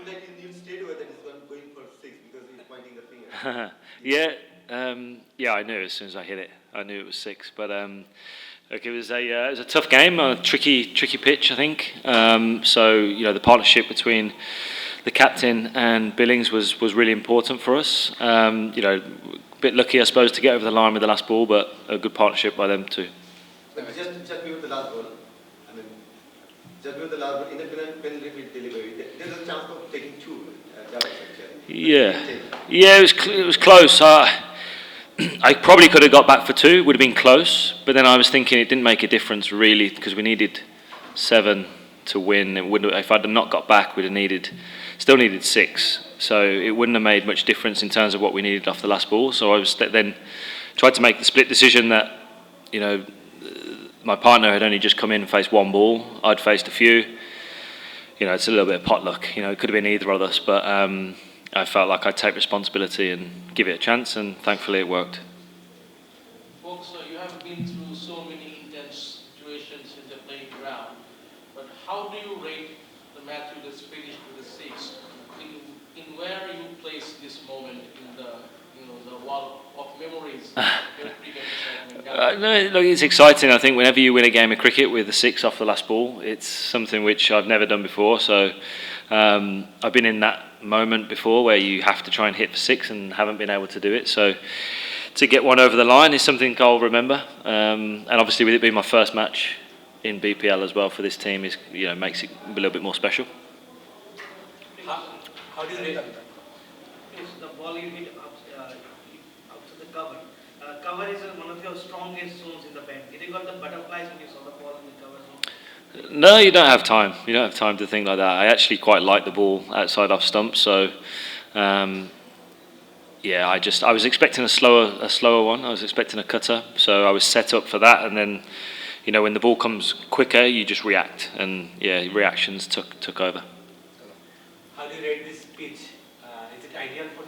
like you stayed away that he's going for six because he's pointing the finger. Yeah, yeah, I knew as soon as I hit it. I knew it was six, but look, it was a tough game, a tricky pitch, I think. So the partnership between the captain and Billings was really important for us. A bit lucky, I suppose, to get over the line with the last ball, but a good partnership by them too. But just before the last ball, I mean, just before the last ball, in the penalty delivery, there's a chance of taking two. Yeah, it was close. I probably could have got back for two. Would have been close, but then I was thinking it didn't make a difference really because we needed 7 to win. It wouldn't. If I'd not got back, we'd have still needed 6. So it wouldn't have made much difference in terms of what we needed off the last ball. So I was then tried to make the split decision that my partner had only just come in and faced one ball. I'd faced a few. It's a little bit of potluck. It could have been either of us, but I felt like I'd take responsibility and give it a chance, and thankfully it worked. Folks, you have been through so many intense situations in the playing ground, but how do you rate the match you just finished with a 6? In where you place this moment in the wall of memories? No, look, it's exciting. I think whenever you win a game of cricket with a 6 off the last ball, it's something which I've never done before. So I've been in that moment before where you have to try and hit for 6 and haven't been able to do it. So to get one over the line is something I'll remember. And obviously, with it being my first match in BPL as well for this team, makes it a little bit more special. How do you rate if the ball you hit up to the cover? Cover is one of your strongest zones in the bat. Did you got the butterflies when you saw the ball in the cover zone? No, you don't have time. You don't have time to think like that. I actually quite like the ball outside off stump. So, I was expecting a slower one. I was expecting a cutter. So I was set up for that. And then, when the ball comes quicker, you just react. And reactions took over. How do you rate this pitch? Is it ideal for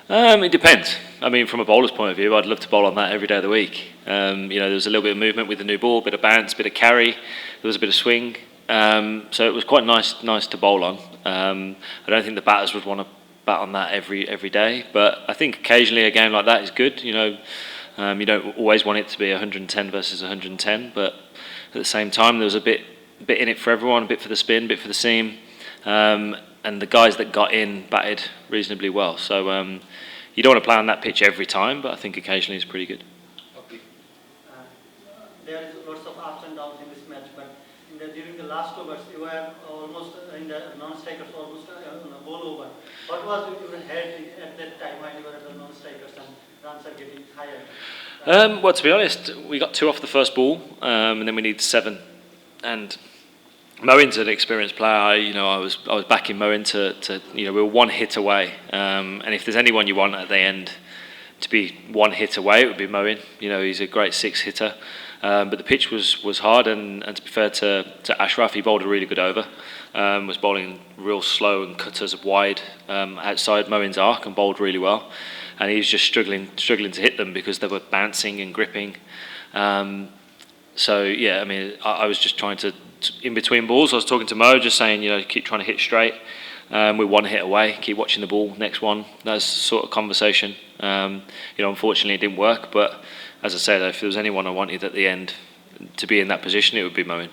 T20? It depends. I mean, from a bowler's point of view, I'd love to bowl on that every day of the week. There was a little bit of movement with the new ball, a bit of bounce, a bit of carry. There was a bit of swing. So it was quite nice to bowl on. I don't think the batters would want to bat on that every day, but I think occasionally a game like that is good. You don't always want it to be 110 versus 110, but at the same time, there was a bit in it for everyone, a bit for the spin, a bit for the seam. And the guys that got in batted reasonably well. So you don't want to play on that pitch every time, but I think occasionally it's pretty good. Okay. There is lots of ups and downs in this match, but during the last overs, you were almost in the non-strikers, almost on a ball over. What was your head at that time when you were at the non-strikers and runs are getting higher? Well, to be honest, we got 2 off the first ball, and then we need 7. And Moen's an experienced player. I was backing Moen to we were 1 hit away, and if there's anyone you want at the end to be 1 hit away, it would be Moen. He's a great 6 hitter, but the pitch was hard, and to be fair to Ashraf, he bowled a really good over. Was bowling real slow and cutters wide outside Moen's arc and bowled really well, and he was just struggling to hit them because they were bouncing and gripping. I was just trying to, in between balls, I was talking to Mo, just saying, keep trying to hit straight. We're 1 hit away, keep watching the ball, next one. That's the sort of conversation. Unfortunately it didn't work, but as I said, if there was anyone I wanted at the end to be in that position, it would be Moen.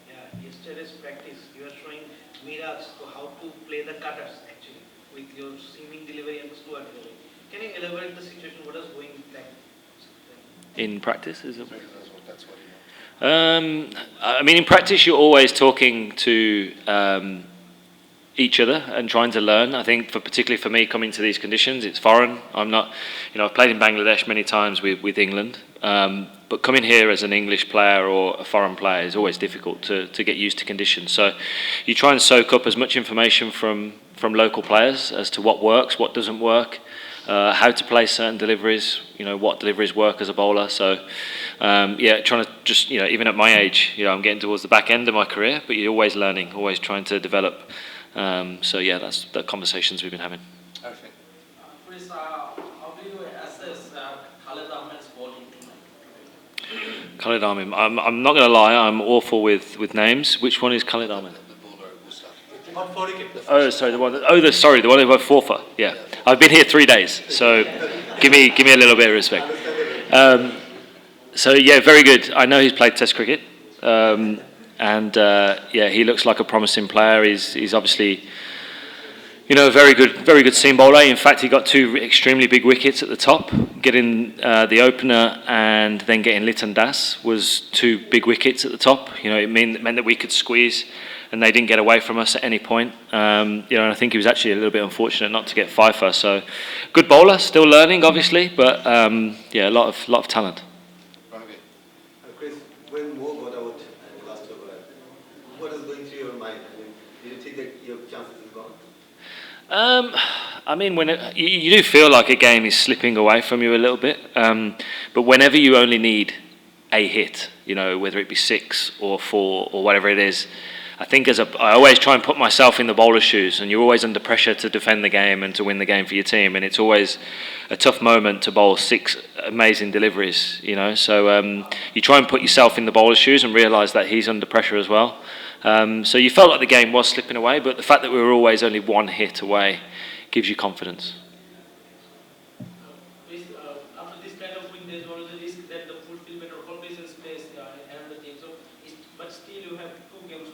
Yeah, yesterday's practice, you are showing miracles to how to play the cutters actually, with your seaming delivery and slower delivery. Can you elaborate the situation, what is going like? In practice, is it? In practice, you're always talking to each other and trying to learn. I think, particularly for me, coming to these conditions, it's foreign. I'm not, I've played in Bangladesh many times with England, but coming here as an English player or a foreign player is always difficult to get used to conditions. So you try and soak up as much information from local players as to what works, what doesn't work. How to play certain deliveries, what deliveries work as a bowler. So, trying to just, even at my age, I'm getting towards the back end of my career, but you're always learning, always trying to develop. That's the conversations we've been having. Perfect. Chris, how do you assess Khalid Ahmed's bowling tonight? Khalid Ahmed, I'm not going to lie, I'm awful with names. Which one is Khalid Ahmed? Got 4 wickets. Oh, sorry, the one over 4 for. Yeah, I've been here 3 days, so give me a little bit of respect. So yeah, very good. I know he's played Test cricket, and yeah, he looks like a promising player. He's obviously, you know, a very good seam bowler. In fact, he got 2 extremely big wickets at the top. Getting the opener and then getting Liton Das was 2 big wickets at the top. You know, it meant that we could squeeze, and they didn't get away from us at any point. You know, and I think he was actually a little bit unfortunate not to get 5 for. So, good bowler, still learning, obviously, but yeah, a lot of talent. Chris, when Mo got out in the last over, what is going through your mind? I mean, do you think that your chances are gone? I mean, when you do feel like a game is slipping away from you a little bit, but whenever you only need a hit, you know, whether it be 6 or 4 or whatever it is, I think I always try and put myself in the bowler's shoes, and you're always under pressure to defend the game and to win the game for your team, and it's always a tough moment to bowl 6 amazing deliveries, you know. So you try and put yourself in the bowler's shoes and realise that he's under pressure as well. So you felt like the game was slipping away, but the fact that we were always only 1 hit away gives you confidence. After this kind of win, there's always a risk that the fulfillment or completion space in another team. So, but still you have two games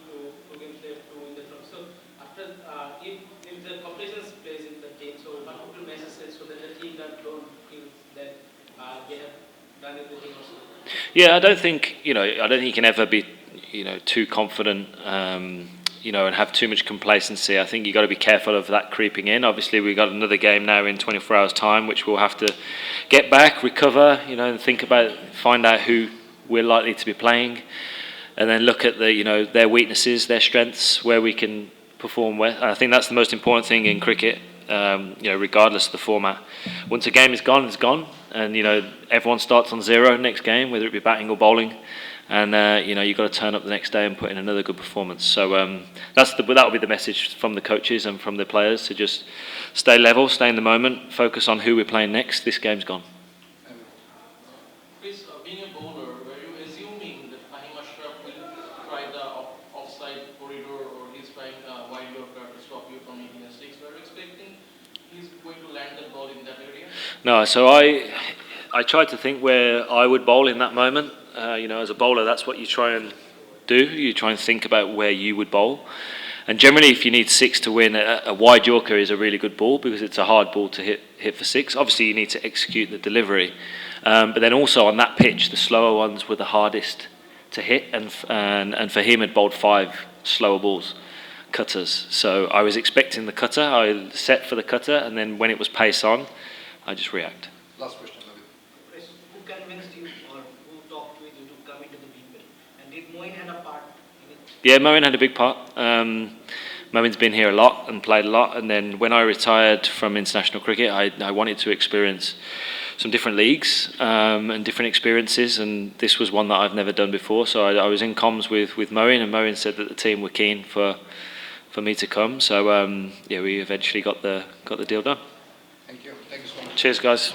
left to win the trophy. So after if the completion plays in the team, so what would be necessary so that the team that don't feel that they have done everything also? Yeah, I don't think you can ever be, you know, too confident, you know, and have too much complacency. I think you've got to be careful of that creeping in. Obviously, we've got another game now in 24 hours' time, which we'll have to get back, recover, you know, and find out who we're likely to be playing, and then look at their weaknesses, their strengths, where we can perform well. I think that's the most important thing in cricket, you know, regardless of the format. Once a game is gone, it's gone, and you know, everyone starts on 0 next game, whether it be batting or bowling. And you know, you've got to turn up the next day and put in another good performance. So that will be the message from the coaches and from the players, to just stay level, stay in the moment, focus on who we're playing next. This game's gone. Chris, being a bowler, were you assuming that Fahim Ashraf will try the offside corridor, or he's trying wide Yorker to stop you from making a 6? Were you expecting he's going to land the ball in that area? No, so I tried to think where I would bowl in that moment. You know, as a bowler, that's what you try and do. You try and think about where you would bowl. And generally, if you need 6 to win, a wide Yorker is a really good ball, because it's a hard ball to hit for 6. Obviously, you need to execute the delivery. But then also on that pitch, the slower ones were the hardest to hit. And for him, had bowled 5 slower balls, cutters. So I was expecting the cutter. I set for the cutter, and then when it was pace on, I just react. Last question. Who convinced you or who talked with you to come into the people? And did Moin have a part in it? Yeah, Moin had a big part. Moin's been here a lot and played a lot, and then when I retired from international cricket, I wanted to experience some different leagues and different experiences, and this was one that I've never done before. So I was in comms with Moin, and Moin said that the team were keen for me to come. So yeah, we eventually got the deal done. Thank you. Thank you so much. Cheers, guys.